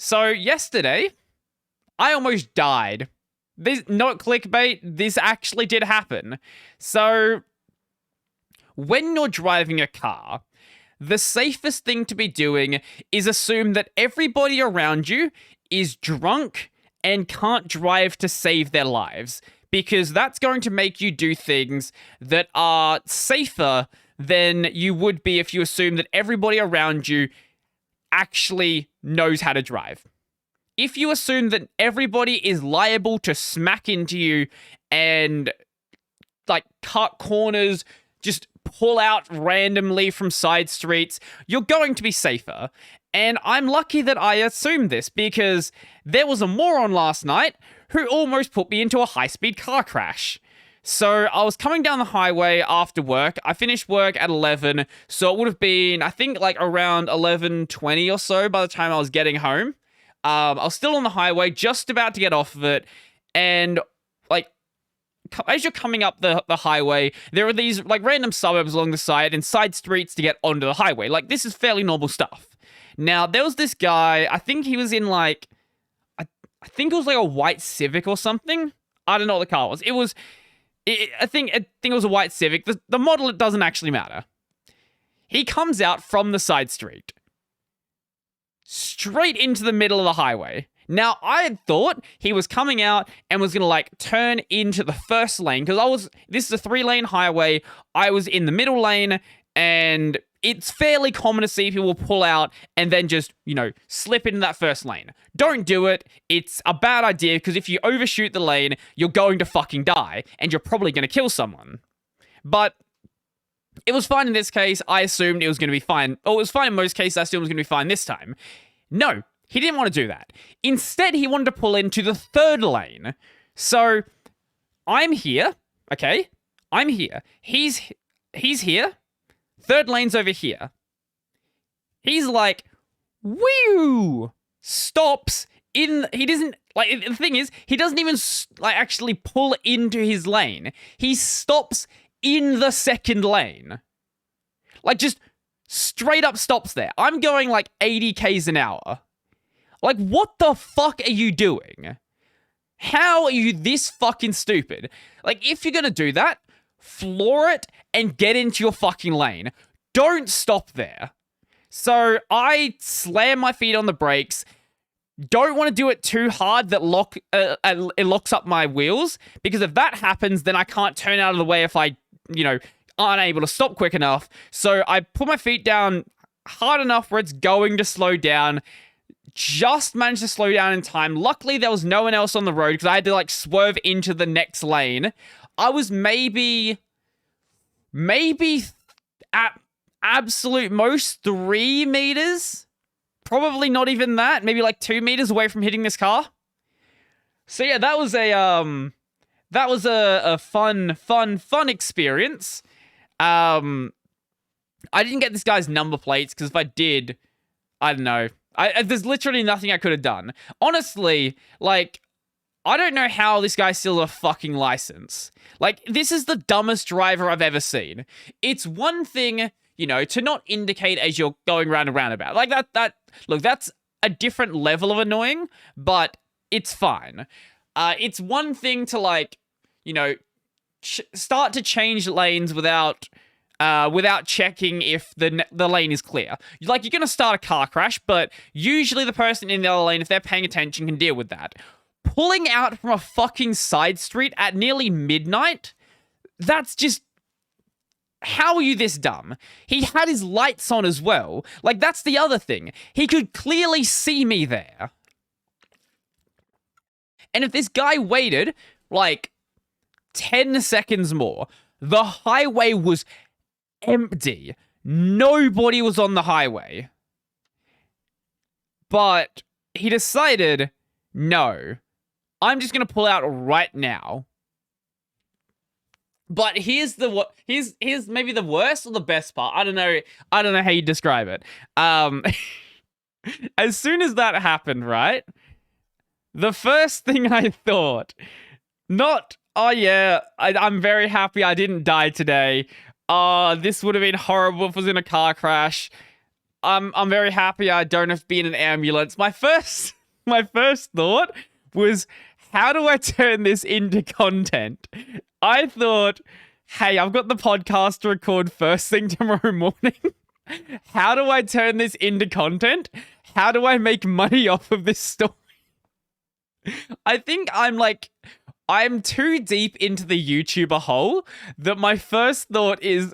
So yesterday, I almost died. This not clickbait, this actually did happen. So when you're driving a car, the safest thing to be doing is assume that everybody around you is drunk and can't drive to save their lives, because that's going to make you do things that are safer than you would be if you assume that everybody around you actually knows how to drive. If you assume that everybody is liable to smack into you and like cut corners, just pull out randomly from side streets, you're going to be safer. And I'm lucky that I assumed this, because there was a moron last night who almost put me into a high-speed car crash. So I was coming down the highway after work. I finished work at 11, so it would have been, I think, like around 11:20 or so by the time I was getting home. I was still on the highway, just about to get off of it, and like, as you're coming up the highway, there are these like random suburbs along the side and side streets to get onto the highway. Like, this is fairly normal stuff. Now, there was this guy, I think he was in like, I think it was like a white Civic or something. I don't know what the car was. I think it was a white Civic. The model, it doesn't actually matter. He comes out from the side street, straight into the middle of the highway. Now, I had thought he was coming out and was going to, like, turn into the first lane, because this is a 3-lane highway. I was in the middle lane, and it's fairly common to see people pull out and then just, slip into that first lane. Don't do it. It's a bad idea, because if you overshoot the lane, you're going to fucking die, and you're probably going to kill someone. But it was fine in this case. I assumed it was going to be fine. Oh, it was fine in most cases. I assumed it was going to be fine this time. No, he didn't want to do that. Instead, he wanted to pull into the third lane. So, I'm here, okay? I'm here. He's here. Third lane's over here. He's like, woo! Stops in... He doesn't... Like, the thing is, he doesn't even, like, actually pull into his lane. He stops in the second lane. Like, just straight up stops there. I'm going, like, 80 k's an hour. Like, what the fuck are you doing? How are you this fucking stupid? Like, if you're gonna do that, floor it and get into your fucking lane. Don't stop there. So I slam my feet on the brakes. Don't want to do it too hard that it locks up my wheels, because if that happens, then I can't turn out of the way if I, aren't able to stop quick enough. So I put my feet down hard enough where it's going to slow down. Just managed to slow down in time. Luckily, there was no one else on the road, because I had to, like, swerve into the next lane. I was maybe at absolute most 3 meters. Probably not even that. Maybe like 2 meters away from hitting this car. So yeah, that was a fun experience. I didn't get this guy's number plates, because if I did, I don't know. There's literally nothing I could have done. Honestly, like, I don't know how this guy still has a fucking license. Like, this is the dumbest driver I've ever seen. It's one thing, to not indicate as you're going round and roundabout. Like, look, that's a different level of annoying, but it's fine. It's one thing to, like, start to change lanes without checking if the lane is clear. Like, you're going to start a car crash, but usually the person in the other lane, if they're paying attention, can deal with that. Pulling out from a fucking side street at nearly midnight? That's just... How are you this dumb? He had his lights on as well. Like, that's the other thing. He could clearly see me there. And if this guy waited, like, 10 seconds more, the highway was empty. Nobody was on the highway. But he decided, no, I'm just going to pull out right now. But here's maybe the worst or the best part. I don't know how you describe it. As soon as that happened, right? The first thing I thought, not, oh yeah, I'm very happy I didn't die today. This would have been horrible if I was in a car crash. I'm very happy I don't have to be in an ambulance. My first thought was, how do I turn this into content? I thought, hey, I've got the podcast to record first thing tomorrow morning. How do I turn this into content? How do I make money off of this story? I think I'm too deep into the YouTuber hole that my first thought is,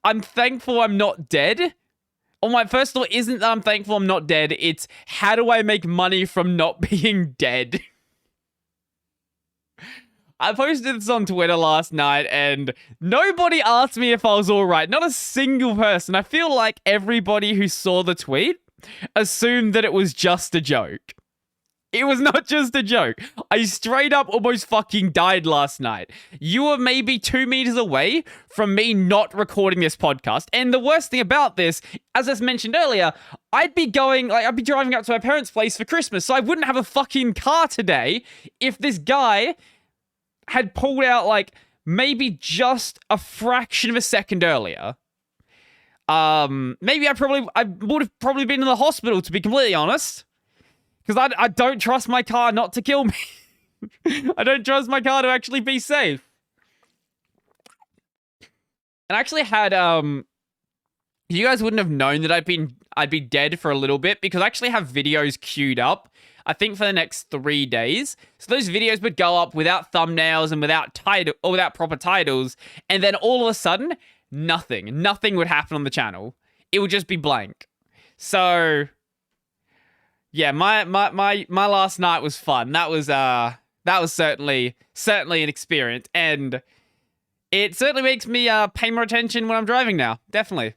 I'm thankful I'm not dead. Or my first thought isn't that I'm thankful I'm not dead. It's, how do I make money from not being dead? I posted this on Twitter last night and nobody asked me if I was all right. Not a single person. I feel like everybody who saw the tweet assumed that it was just a joke. It was not just a joke. I straight up almost fucking died last night. You were maybe 2 meters away from me not recording this podcast. And the worst thing about this, as I mentioned earlier, I'd be driving up to my parents' place for Christmas, so I wouldn't have a fucking car today if this guy had pulled out maybe just a fraction of a second earlier. Maybe I would have probably been in the hospital, to be completely honest. Because I don't trust my car not to kill me. I don't trust my car to actually be safe. And I actually had, you guys wouldn't have known that I'd be dead for a little bit because I actually have videos queued up, I think for the next 3 days. So those videos would go up without thumbnails and without proper titles. And then all of a sudden, nothing would happen on the channel. It would just be blank. So yeah, my last night was fun. That was certainly an experience, and it certainly makes me pay more attention when I'm driving now. Definitely.